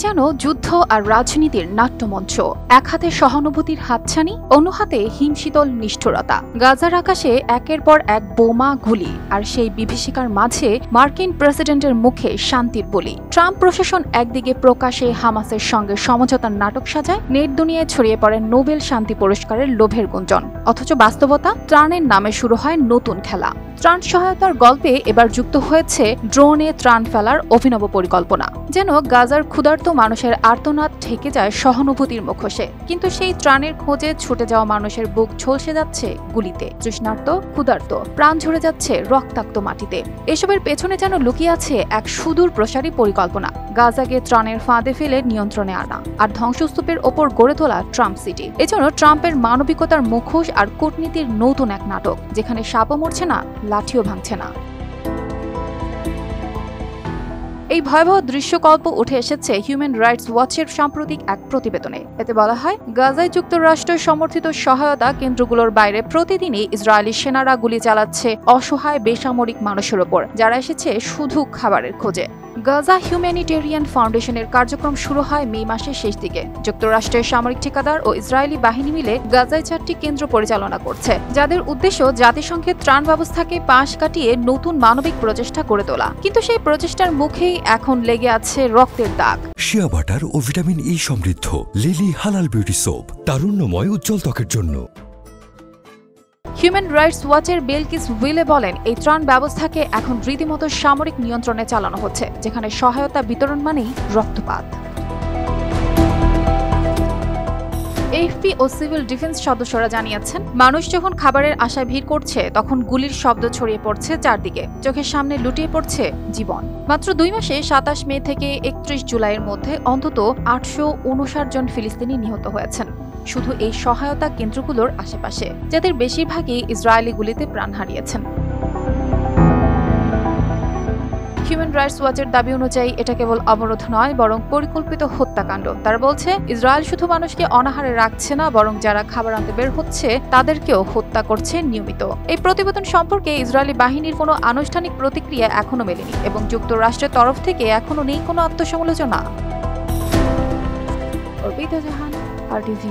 যেন যুদ্ধ আর রাজনীতির নাট্যমঞ্চ, এক হাতে সহানুভূতির হাতছানি, অন্য হাতে হিমশীতল নিষ্ঠুরতা। গাজার আকাশে একের পর এক বোমা, গুলি, আর সেই বিভীষিকার মাঝে মার্কিন প্রেসিডেন্টের মুখে শান্তির বলি। ট্রাম্প প্রশাসন একদিকে প্রকাশ্যে হামাসের সঙ্গে সমঝোতার নাটক সাজায়, নেট দুনিয়ায় ছড়িয়ে পড়ে নোবেল শান্তি পুরস্কারের লোভের গুঞ্জন, অথচ বাস্তবতা ত্রাণের নামে শুরু হয় নতুন খেলা। ত্রাণ সহায়তার গল্পে এবার যুক্ত হয়েছে ড্রোনে ত্রাণ ফেলার অভিনব পরিকল্পনা, যেন গাজার ক্ষুধার্ত মানুষের আর্তনাদ ঠেকে যায় সহানুভূতির মুখোশে। কিন্তু সেই ত্রাণের খোঁজে ছুটে যাওয়া মানুষের বুক ঝলসে যাচ্ছে গুলিতে, তৃষ্ণার্ত, ক্ষুধার্ত, প্রাণ ঝরে যাচ্ছে রক্তাক্ত মাটিতে। এসবের পেছনে যেন লুকিয়ে আছে এক সুদূর প্রসারী পরিকল্পনা, গাজাকে ত্রাণের ফাঁদে ফেলে নিয়ন্ত্রণে আনা আর ধ্বংসস্তূপের ওপর গড়ে তোলা ট্রাম্প সিটি। এজন্য ট্রাম্পের মানবিকতার মুখোশ আর কূটনীতির নতুন এক নাটক, যেখানে সাপও মরছে না, লাঠিও ভাঙছে না। এই ভয়াবহ দৃশ্যকল্প উঠে এসেছে হিউম্যান রাইটস ওয়াচের সাম্প্রতিক এক প্রতিবেদনে। এতে বলা হয়, গাজায় যুক্তরাষ্ট্র সমর্থিত সহায়তা কেন্দ্রগুলোর বাইরে প্রতিদিনই ইসরায়েলি সেনারা গুলি চালাচ্ছে অসহায় বেসামরিক মানুষের ওপর, যারা এসেছে শুধু খাবারের খোঁজে। গাজা হিউম্যানিটেরিয়ান ফাউন্ডেশনের কার্যক্রম শুরু হয় মে মাসের শেষ দিকে। যুক্তরাষ্ট্রের সামরিক ঠিকাদার ও ইসরায়েলি বাহিনী মিলে গাজায় 4টি কেন্দ্র পরিচালনা করছে, যাদের উদ্দেশ্য জাতিসংঘের ত্রাণ ব্যবস্থাকে পাশ কাটিয়ে নতুন মানবিক প্রচেষ্টা করে তোলা। কিন্তু সেই প্রচেষ্টার মুখেই এখন লেগে আছে রক্তের দাগ। শিয়া বাটার ও ভিটামিন ই সমৃদ্ধ লিলি হালাল বিউটি সোপ, তারুণ্যময় উজ্জ্বল ত্বকের জন্য। হিউম্যান রাইটস ওয়াচের বেলকিস উইলে বলেন, এই ত্রাণ ব্যবস্থাকে এখন রীতিমতো সামরিক নিয়ন্ত্রণে চালানো হচ্ছে, যেখানে সহায়তা বিতরণ মানেই রক্তপাত। এএফপি ও সিভিল ডিফেন্স সদস্যরা জানিয়েছেন, মানুষ যখন খাবারের আশায় ভিড় করছে, তখন গুলির শব্দ ছড়িয়ে পড়ছে চারদিকে, চোখের সামনে লুটিয়ে পড়ছে জীবন। মাত্র 2 মাসে 27 মে থেকে 31 জুলাইয়ের মধ্যে অন্তত 859 জন ফিলিস্তিনি নিহত হয়েছেন শুধু এই সহায়তা কেন্দ্রগুলোর আশেপাশে, যাদের বেশিরভাগই ইসরায়েলি গুলিতে প্রাণ হারিয়েছেন। হিউম্যান রাইটস ওয়াচের দাবি অনুযায়ী এটা কেবল অবরোধ নয়, বরং পরিকল্পিত হত্যাকাণ্ড। তারা বলছে, ইসরায়েল শুধু মানুষকে অনাহারে রাখছে না, বরং যারা খাবার আনতে বের হচ্ছে তাদেরকেও হত্যা করছে নিয়মিত। এই প্রতিবেদন সম্পর্কে ইসরায়েলি বাহিনীর কোনো আনুষ্ঠানিক প্রতিক্রিয়া এখনো মেলেনি এবং যুক্তরাষ্ট্রের তরফ থেকে এখনো নেই কোনো আত্মসমালোচনা। অর্পিতা জাহান, RTV।